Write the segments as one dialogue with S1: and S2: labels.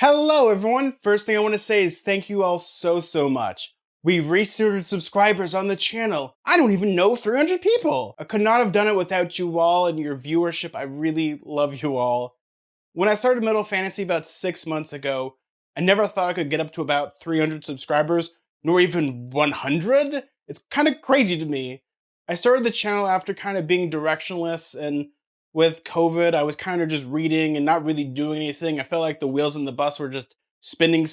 S1: Hello everyone! First thing I want to say is thank you all so much. We reached 300 subscribers on the channel. I don't even know 300 people! I could not have done it without you all and your viewership. I really love you all. When I started Metal Fantasy about 6 months ago, I never thought I could get up to about 300 subscribers, nor even 100? It's kind of crazy to me. I started the channel after kind of being directionless, and with COVID, I was kind of just reading and not really doing anything. I felt like the wheels in the bus were just spinning.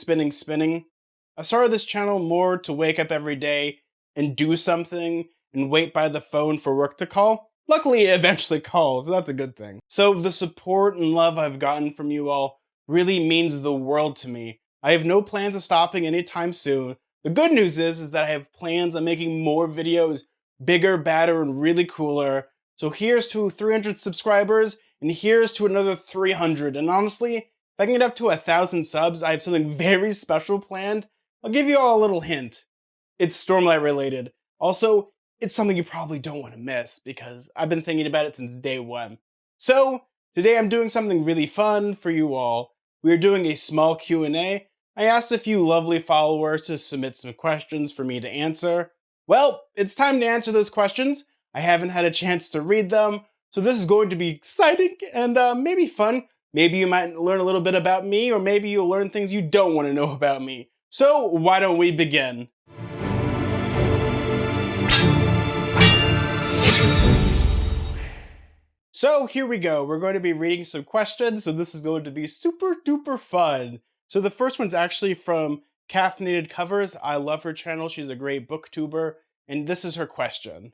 S1: I started this channel more to wake up every day and do something and wait by the phone for work to call. Luckily, it eventually calls, so that's a good thing. So the support and love I've gotten from you all really means the world to me. I have no plans of stopping anytime soon. The good news is that I have plans on making more videos, bigger, badder, and really cooler. So here's to 300 subscribers, and here's to another 300. And honestly, if I can get up to 1,000 subs, I have something very special planned. I'll give you all a little hint. It's Stormlight related. Also, it's something you probably don't want to miss, because I've been thinking about it since day one. So, today I'm doing something really fun for you all. We are doing a small Q&A. I asked a few lovely followers to submit some questions for me to answer. Well, it's time to answer those questions. I haven't had a chance to read them, so this is going to be exciting and maybe fun. Maybe you might learn a little bit about me, or maybe you'll learn things you don't want to know about me. So why don't we begin? So here we go. We're going to be reading some questions, so this is going to be super duper fun. So the first one's actually from Caffeinated Covers. I love her channel. She's a great booktuber, and this is her question.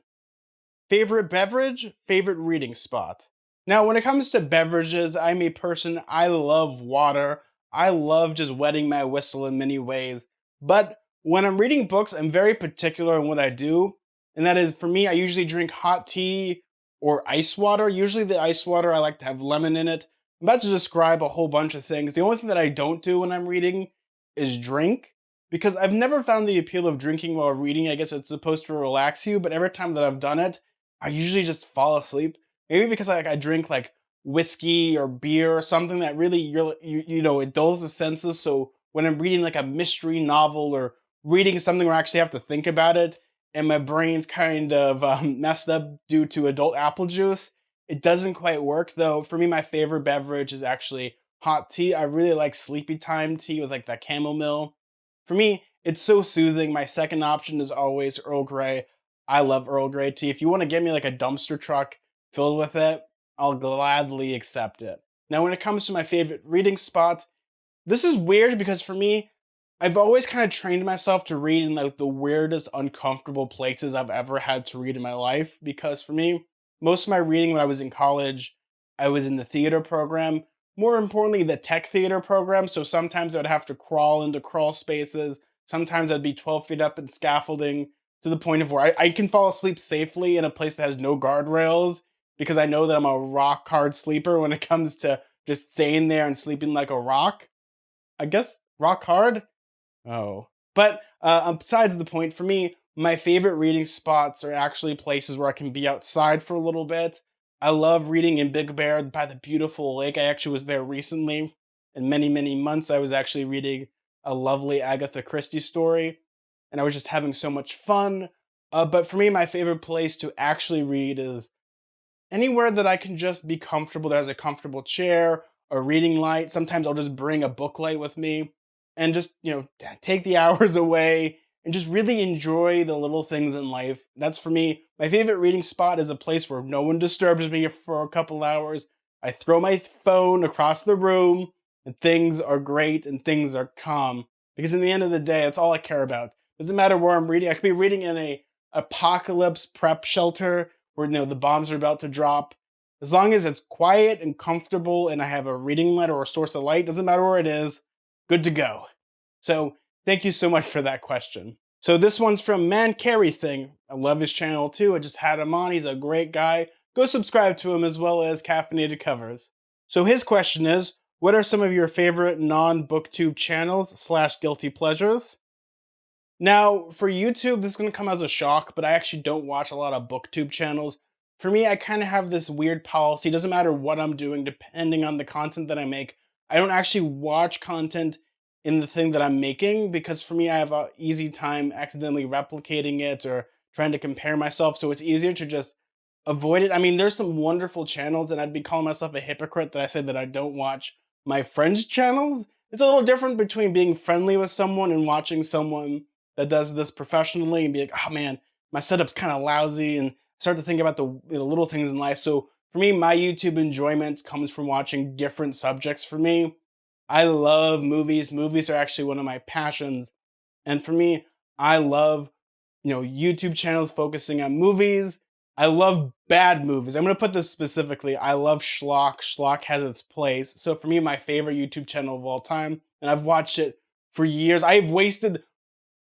S1: Favorite beverage, favorite reading spot. Now, when it comes to beverages, I'm a person, I love water. I love just wetting my whistle in many ways. But when I'm reading books, I'm very particular in what I do. And that is, for me, I usually drink hot tea or ice water. Usually the ice water, I like to have lemon in it. I'm about to describe a whole bunch of things. The only thing that I don't do when I'm reading is drink, because I've never found the appeal of drinking while reading. I guess it's supposed to relax you, but every time that I've done it, I usually just fall asleep. Maybe because I drink like whiskey or beer or something that really, you know, it dulls the senses. So when I'm reading like a mystery novel or reading something where I actually have to think about it and my brain's kind of messed up due to adult apple juice, it doesn't quite work. Though for me, my favorite beverage is actually hot tea. I really like sleepy time tea with like that chamomile. For me, it's so soothing. My second option is always Earl Grey. I love Earl Grey tea. If you want to get me like a dumpster truck filled with it, I'll gladly accept it. Now, when it comes to my favorite reading spot, this is weird because for me, I've always kind of trained myself to read in like the weirdest, uncomfortable places I've ever had to read in my life. Because for me, most of my reading when I was in college, I was in the theater program. More importantly, the tech theater program. So sometimes I'd have to crawl into crawl spaces. Sometimes I'd be 12 feet up in scaffolding, to the point of where I can fall asleep safely in a place that has no guardrails, because I know that I'm a rock hard sleeper when it comes to just staying there and sleeping like a rock. I guess rock hard? Oh. But besides the point, for me, my favorite reading spots are actually places where I can be outside for a little bit. I love reading in Big Bear by the beautiful lake. I actually was there recently. In many months, I was actually reading a lovely Agatha Christie story, and I was just having so much fun. But for me, my favorite place to actually read is anywhere that I can just be comfortable. There's a comfortable chair, a reading light. Sometimes I'll just bring a book light with me and just, you know, take the hours away and just really enjoy the little things in life. That's for me. My favorite reading spot is a place where no one disturbs me for a couple hours. I throw my phone across the room and things are great and things are calm. Because in the end of the day, that's all I care about. Doesn't matter where I'm reading. I could be reading in a apocalypse prep shelter where, you know, the bombs are about to drop. As long as it's quiet and comfortable and I have a reading light or a source of light, doesn't matter where it is, good to go. So thank you so much for that question. So this one's from Man Carry Thing. I love his channel too. I just had him on. He's a great guy. Go subscribe to him, as well as Caffeinated Covers. So his question is, what are some of your favorite non-booktube channels / guilty pleasures? Now, for YouTube, this is going to come as a shock, but I actually don't watch a lot of booktube channels. For me, I kind of have this weird policy. It doesn't matter what I'm doing, depending on the content that I make, I don't actually watch content in the thing that I'm making because for me, I have a easy time accidentally replicating it or trying to compare myself. So it's easier to just avoid it. I mean, there's some wonderful channels, and I'd be calling myself a hypocrite that I said that I don't watch my friends' channels. It's a little different between being friendly with someone and watching someone that does this professionally and be like, oh man, my setup's kind of lousy, and start to think about the little things in life. So for me, my YouTube enjoyment comes from watching different subjects for me. I love movies. Movies are actually one of my passions. And for me, I love, YouTube channels focusing on movies. I love bad movies. I'm going to put this specifically. I love schlock. Schlock has its place. So for me, my favorite YouTube channel of all time, and I've watched it for years. I've wasted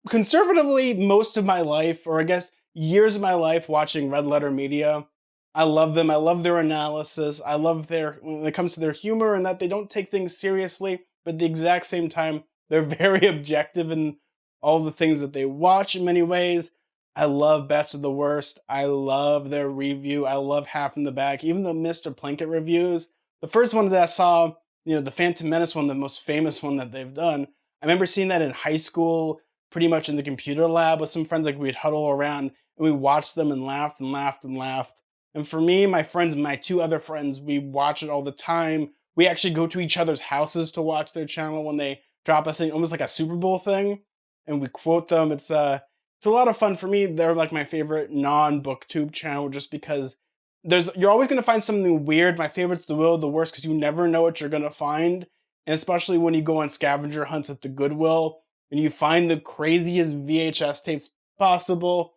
S1: conservatively most of my life, or I guess years of my life, watching Red Letter Media. I love them. I love their analysis. I love their, when it comes to their humor, and that they don't take things seriously, but at the exact same time, they're very objective in all the things that they watch in many ways. I love Best of the Worst. I love their review. I love Half in the Bag. Even the Mr. Plinkett reviews. The first one that I saw, the Phantom Menace one, the most famous one that they've done. I remember seeing that in high school, pretty much in the computer lab with some friends. Like, we'd huddle around and we watched them and laughed and laughed and laughed. And for me, my friends, my two other friends, we watch it all the time. We actually go to each other's houses to watch their channel when they drop a thing, almost like a Super Bowl thing, and we quote them. It's a lot of fun for me. They're like my favorite non-booktube channel just because you're always gonna find something weird. My favorite's The Will of the Worst because you never know what you're gonna find, and especially when you go on scavenger hunts at the Goodwill and you find the craziest VHS tapes possible,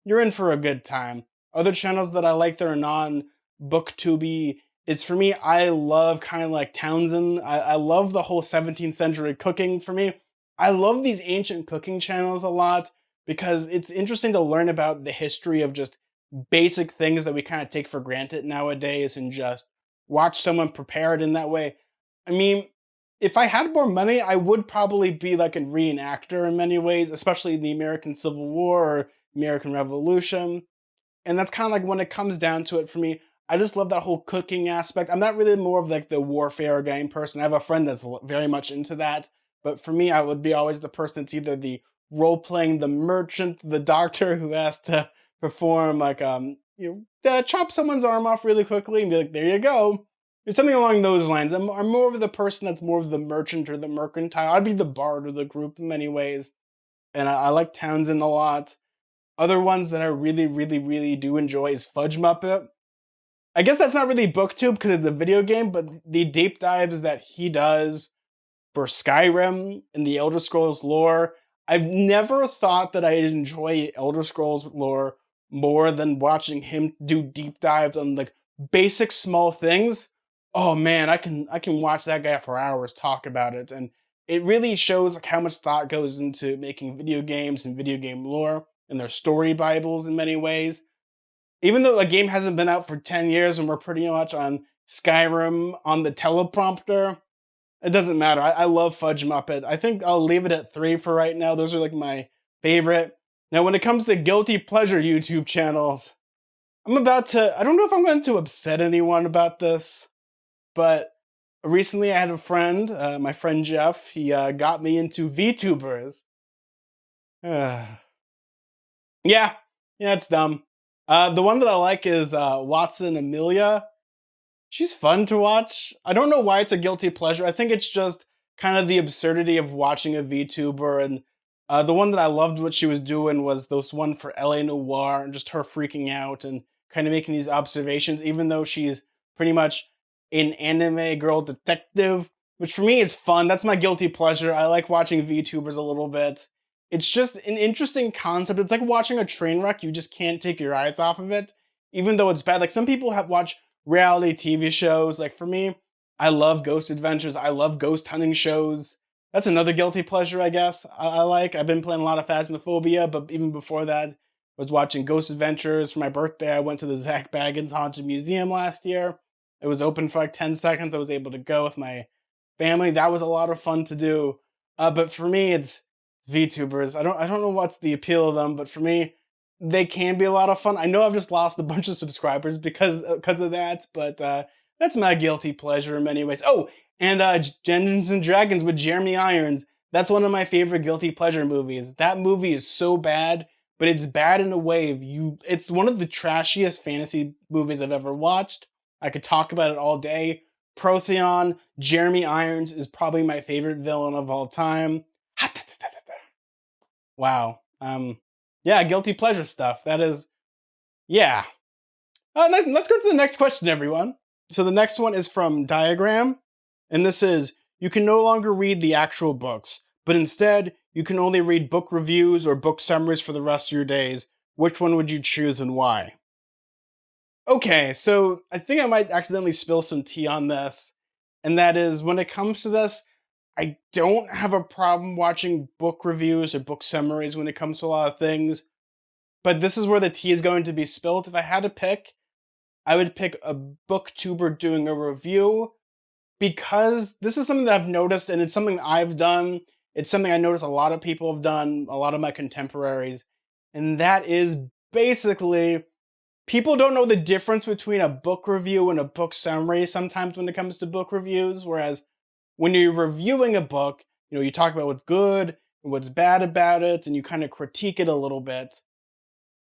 S1: you're in for a good time. Other channels that I like that are non-booktubey, it's for me, I love kind of like Townsend. I love the whole 17th century cooking for me. I love these ancient cooking channels a lot because it's interesting to learn about the history of just basic things that we kind of take for granted nowadays and just watch someone prepare it in that way. I mean, if I had more money, I would probably be like a reenactor in many ways, especially the American Civil War or American Revolution. And that's kind of like when it comes down to it for me. I just love that whole cooking aspect. I'm not really more of like the warfare game person. I have a friend that's very much into that. But for me, I would be always the person that's either the role playing the merchant, the doctor who has to perform like chop someone's arm off really quickly and be like, there you go. It's something along those lines. I'm more of the person that's more of the merchant or the mercantile. I'd be the bard of the group in many ways. And I like Townsend a lot. Other ones that I really, really, really do enjoy is Fudge Muppet. I guess that's not really booktube because it's a video game, but the deep dives that he does for Skyrim and the Elder Scrolls lore, I've never thought that I'd enjoy Elder Scrolls lore more than watching him do deep dives on like basic small things. Oh man, I can watch that guy for hours talk about it, and it really shows like how much thought goes into making video games and video game lore and their story bibles in many ways. Even though a game hasn't been out for 10 years and we're pretty much on Skyrim on the teleprompter, it doesn't matter. I love Fudge Muppet. I think I'll leave it at 3 for right now. Those are like my favorite. Now, when it comes to guilty pleasure YouTube channels, I don't know if I'm going to upset anyone about this, but recently I had a friend, my friend Jeff, he got me into VTubers. Yeah, it's dumb. The one that I like is Watson Amelia. She's fun to watch. I don't know why it's a guilty pleasure. I think it's just kind of the absurdity of watching a VTuber. And the one that I loved what she was doing was this one for LA Noire and just her freaking out and kind of making these observations, even though she's pretty much an anime girl detective, which for me is fun. That's my guilty pleasure. I like watching VTubers a little bit. It's just an interesting concept. It's like watching a train wreck. You just can't take your eyes off of it, even though it's bad. Like some people have watched reality TV shows. Like for me, I love Ghost Adventures. I love ghost hunting shows. That's another guilty pleasure, I guess. I like. I've been playing a lot of Phasmophobia, but even before that, I was watching Ghost Adventures. For my birthday, I went to the Zach Baggins Haunted Museum last year. It was open for like 10 seconds. I was able to go with my family. That was a lot of fun to do. But for me, it's VTubers. I don't know what's the appeal of them, but for me, they can be a lot of fun. I know I've just lost a bunch of subscribers because of that, but that's my guilty pleasure in many ways. Oh, And Dungeons and Dragons with Jeremy Irons. That's one of my favorite guilty pleasure movies. That movie is so bad, but it's bad in a way of you. It's one of the trashiest fantasy movies I've ever watched. I could talk about it all day. Protheon, Jeremy Irons is probably my favorite villain of all time. Wow. Yeah, guilty pleasure stuff. That is, yeah. Let's go to the next question, everyone. So the next one is from Diagram, and this is, you can no longer read the actual books, but instead, you can only read book reviews or book summaries for the rest of your days. Which one would you choose and why? Okay, so I think I might accidentally spill some tea on this, and that is, when it comes to this, I don't have a problem watching book reviews or book summaries when it comes to a lot of things, but this is where the tea is going to be spilled. If I had to pick, I would pick a booktuber doing a review, because this is something that I've noticed, and it's something I've done. It's something I notice a lot of people have done, a lot of my contemporaries, and that is basically, people don't know the difference between a book review and a book summary sometimes when it comes to book reviews, whereas when you're reviewing a book, you talk about what's good and what's bad about it, and you kind of critique it a little bit.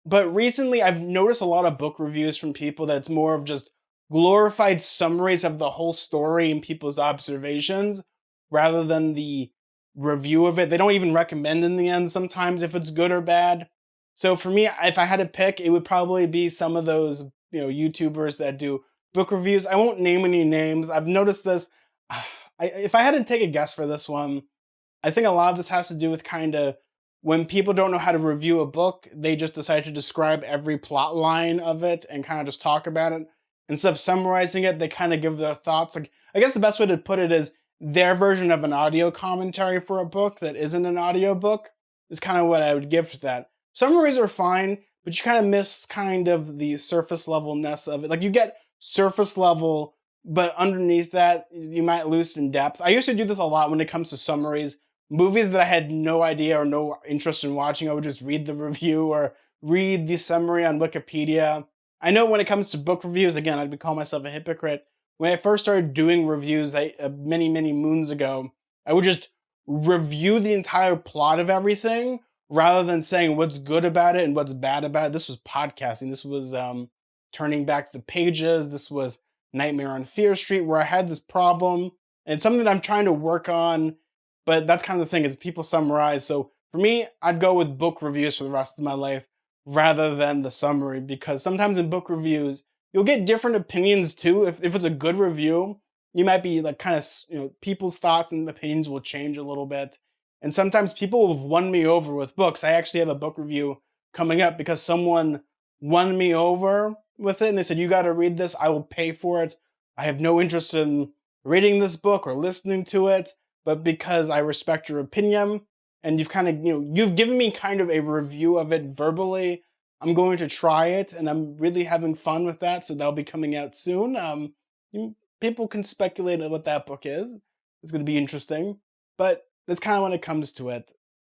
S1: But recently, I've noticed a lot of book reviews from people that's more of just glorified summaries of the whole story and people's observations, rather than the review of it. They don't even recommend in the end sometimes if it's good or bad. So for me, if I had to pick, it would probably be some of those, YouTubers that do book reviews. I won't name any names. I've noticed this. If I had to take a guess for this one, I think a lot of this has to do with kind of when people don't know how to review a book, they just decide to describe every plot line of it and kind of just talk about it. Instead of summarizing it, they kind of give their thoughts. Like, I guess the best way to put it is their version of an audio commentary for a book that isn't an audio book is kind of what I would give to that. Summaries are fine, but you kind of miss kind of the surface levelness of it. Like, you get surface level, but underneath that, you might lose in depth. I used to do this a lot when it comes to summaries. Movies that I had no idea or no interest in watching, I would just read the review or read the summary on Wikipedia. I know when it comes to book reviews, again, I'd call myself a hypocrite. When I first started doing reviews many, many moons ago, I would just review the entire plot of everything rather than saying what's good about it and what's bad about it. This was podcasting. This was Turning Back the Pages. This was Nightmare on Fear Street, where I had this problem. And it's something that I'm trying to work on, but that's kind of the thing, is people summarize. So for me, I'd go with book reviews for the rest of my life rather than the summary, because sometimes in book reviews, you'll get different opinions too. If it's a good review, you might be like kind of, people's thoughts and opinions will change a little bit. And sometimes people have won me over with books. I actually have a book review coming up because someone won me over with it and they said, you got to read this. I will pay for it. I have no interest in reading this book or listening to it, but because I respect your opinion and you've kind of, you've given me kind of a review of it verbally, I'm going to try it and I'm really having fun with that. So that'll be coming out soon. People can speculate on what that book is. It's going to be interesting, but that's kind of when it comes to it.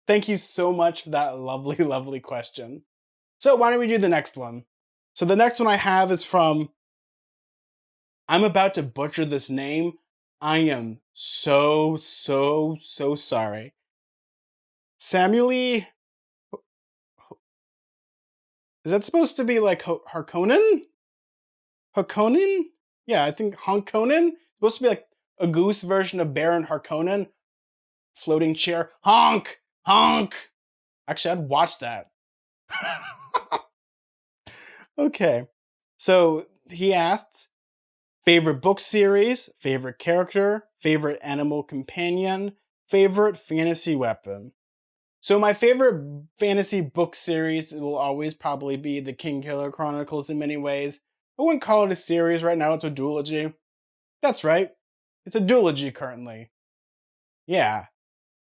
S1: Thank you so much for that lovely, lovely question. So why don't we do the next one? So the next one I have is from, I'm about to butcher this name. I am so sorry. Samueli, is that supposed to be like Harkonnen? Harkonnen? Yeah, I think Harkonnen. Supposed to be like a goose version of Baron Harkonnen. Floating chair. Honk! Honk! Actually, I'd watch that. Okay. So he asks, favorite book series, favorite character, favorite animal companion, favorite fantasy weapon. So my favorite fantasy book series will always probably be the Kingkiller Chronicles in many ways. I wouldn't call it a series right now, it's a duology. That's right. It's a duology currently. Yeah.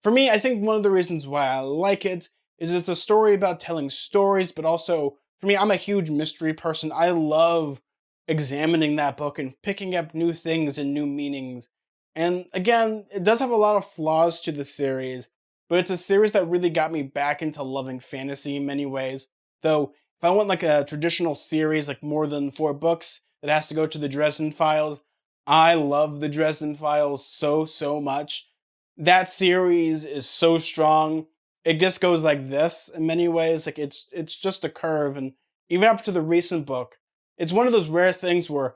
S1: For me, I think one of the reasons why I like it is it's a story about telling stories, but also, for me, I'm a huge mystery person. I love examining that book and picking up new things and new meanings. And again, it does have a lot of flaws to the series, but it's a series that really got me back into loving fantasy in many ways. Though, if I want like a traditional series, like more than 4 books, that has to go to the Dresden Files, I love the Dresden Files so, so much. That series is so strong. It just goes like this in many ways. Like it's just a curve, and even up to the recent book, it's one of those rare things where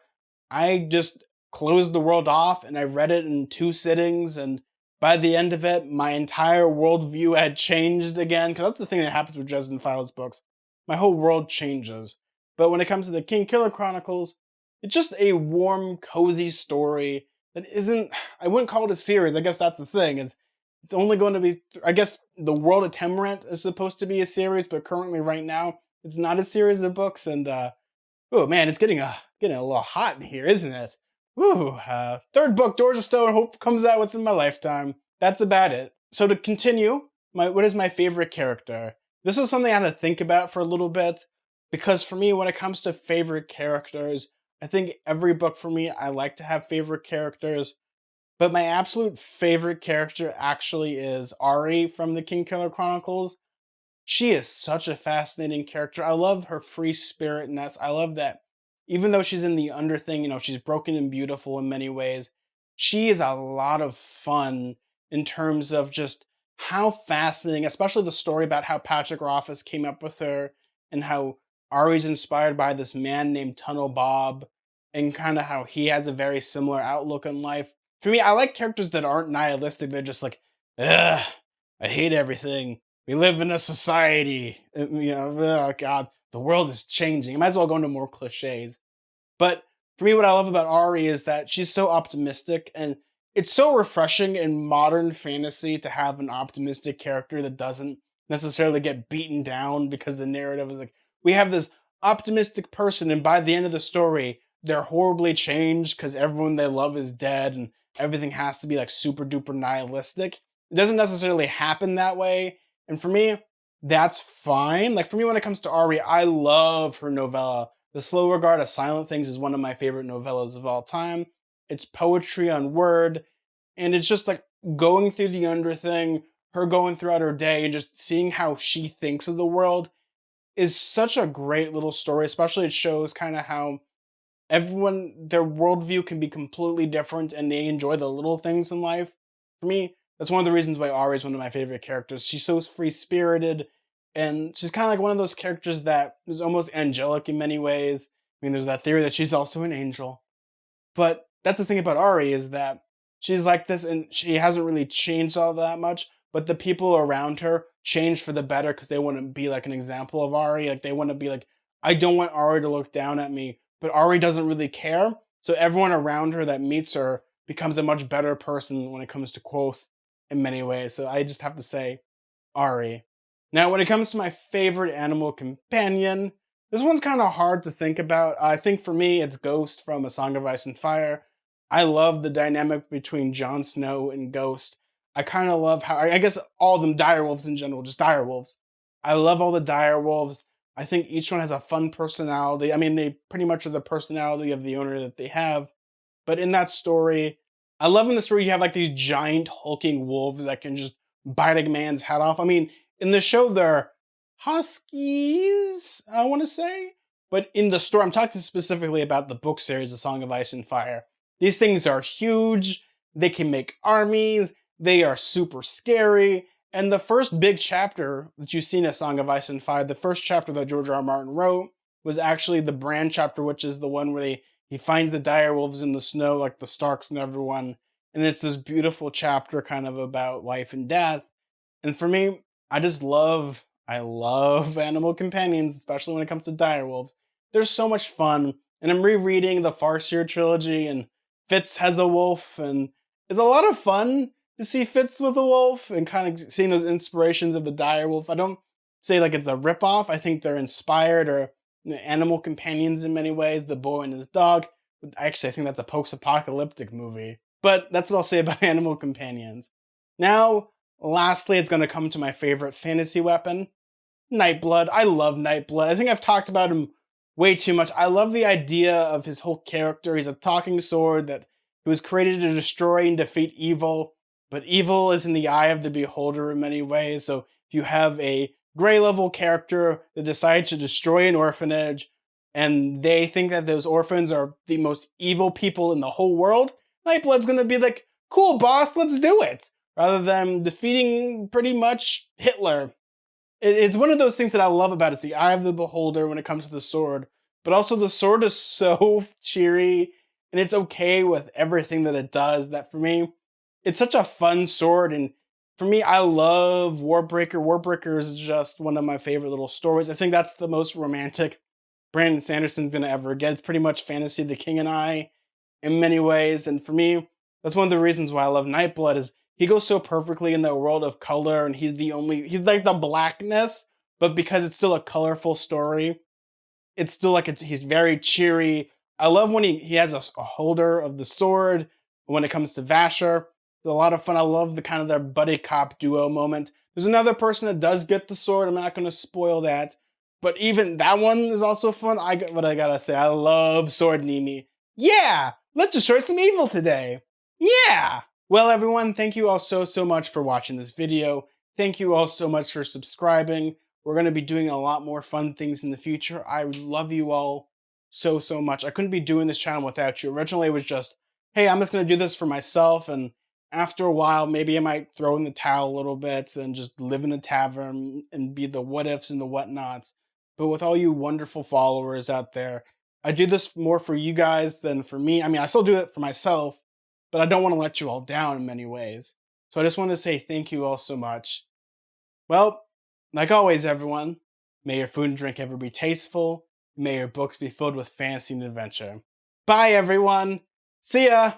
S1: I just closed the world off and I read it in two sittings, and by the end of it, my entire worldview had changed again. Because that's the thing that happens with Dresden Files books. My whole world changes. But when it comes to the Kingkiller Chronicles, it's just a warm, cozy story that isn't. I wouldn't call it a series. I guess that's the thing. Is it's only going to be. I guess the World of Temerant is supposed to be a series, but currently, right now, it's not a series of books. And oh man, it's getting a little hot in here, isn't it? Woo. Third book, Doors of Stone. Hope comes out within my lifetime. That's about it. So to continue, what is my favorite character? This is something I had to think about for a little bit because for me, when it comes to favorite characters, I think every book for me, I like to have favorite characters. But my absolute favorite character actually is Ari from the Kingkiller Chronicles. She is such a fascinating character. I love her free spiritness. I love that even though she's in the underthing, she's broken and beautiful in many ways. She is a lot of fun in terms of just how fascinating, especially the story about how Patrick Rothfuss came up with her and how Ari's inspired by this man named Tunnel Bob and kind of how he has a very similar outlook on life. For me, I like characters that aren't nihilistic. They're just like, ugh, I hate everything. We live in a society. Oh God, the world is changing. I might as well go into more cliches. But for me, what I love about Ari is that she's so optimistic, and it's so refreshing in modern fantasy to have an optimistic character that doesn't necessarily get beaten down because the narrative is like, we have this optimistic person, and by the end of the story, they're horribly changed because everyone they love is dead, and everything has to be like super duper nihilistic. It doesn't necessarily happen that way. And for me, that's fine. Like for me, when it comes to Ari, I love her novella. The Slow Regard of Silent Things is one of my favorite novellas of all time. It's poetry on word, and it's just like going through the underthing, her going throughout her day, and just seeing how she thinks of the world is such a great little story. Especially it shows kind of how everyone, their worldview can be completely different and they enjoy the little things in life. For me, that's one of the reasons why Ari is one of my favorite characters. She's so free spirited, and she's kind of like one of those characters that is almost angelic in many ways. I mean, there's that theory that she's also an angel. But that's the thing about Ari is that she's like this and she hasn't really changed all that much, but the people around her change for the better because they want to be like an example of Ari. Like they want to be like, I don't want Ari to look down at me, but Ari doesn't really care. So everyone around her that meets her becomes a much better person when it comes to Quoth in many ways. So I just have to say Ari. Now, when it comes to my favorite animal companion, this one's kind of hard to think about. I think for me, it's Ghost from A Song of Ice and Fire. I love the dynamic between Jon Snow and Ghost. I kind of love how, I guess all of them, direwolves in general, just direwolves. I love all the direwolves. I think each one has a fun personality. I mean, they pretty much are the personality of the owner that they have. But in that story, I love in the story you have like these giant hulking wolves that can just bite a man's head off. I mean, in the show, they're huskies, I want to say. But in the story, I'm talking specifically about the book series, A Song of Ice and Fire. These things are huge. They can make armies. They are super scary. And the first big chapter that you see in A Song of Ice and Fire, the first chapter that George R. R. Martin wrote, was actually the Bran chapter, which is the one where he finds the direwolves in the snow, like the Starks and everyone. And it's this beautiful chapter kind of about life and death. And for me, I love animal companions, especially when it comes to direwolves. They're so much fun. And I'm rereading the Farseer trilogy, and Fitz has a wolf, and it's a lot of fun to see Fitz with a wolf and kind of seeing those inspirations of the direwolf. I don't say like it's a ripoff. I think they're inspired or animal companions in many ways. The Boy and His Dog. Actually, I think that's a post-apocalyptic movie. But that's what I'll say about animal companions. Now, lastly, it's going to come to my favorite fantasy weapon, Nightblood. I love Nightblood. I think I've talked about him way too much. I love the idea of his whole character. He's a talking sword that he was created to destroy and defeat evil, but evil is in the eye of the beholder in many ways. So if you have a gray level character that decides to destroy an orphanage, and they think that those orphans are the most evil people in the whole world, Nightblood's gonna be like, cool, boss, let's do it, rather than defeating pretty much Hitler. It's one of those things that I love about it. It's the eye of the beholder when it comes to the sword, but also the sword is so cheery and it's okay with everything that it does that for me, it's such a fun sword. And for me, I love Warbreaker. Warbreaker is just one of my favorite little stories. I think that's the most romantic Brandon Sanderson's gonna ever get. It's pretty much Fantasy the King and I in many ways. And for me, that's one of the reasons why I love Nightblood is he goes so perfectly in the world of color and he's like the blackness, but because it's still a colorful story, it's still like he's very cheery. I love when he has a holder of the sword when it comes to Vasher. It's a lot of fun. I love the kind of their buddy cop duo moment. There's another person that does get the sword. I'm not going to spoil that. But even that one is also fun. What I gotta say, I love Sword Nimi. Yeah! Let's destroy some evil today! Yeah! Well, everyone, thank you all so much for watching this video. Thank you all so much for subscribing. We're going to be doing a lot more fun things in the future. I love you all so much. I couldn't be doing this channel without you. Originally, it was just, hey, I'm just going to do this for myself, and after a while, maybe I might throw in the towel a little bit and just live in a tavern and be the what-ifs and the whatnots. But with all you wonderful followers out there, I do this more for you guys than for me. I mean, I still do it for myself, but I don't want to let you all down in many ways. So I just want to say thank you all so much. Well, like always, everyone, may your food and drink ever be tasteful. May your books be filled with fantasy and adventure. Bye, everyone. See ya.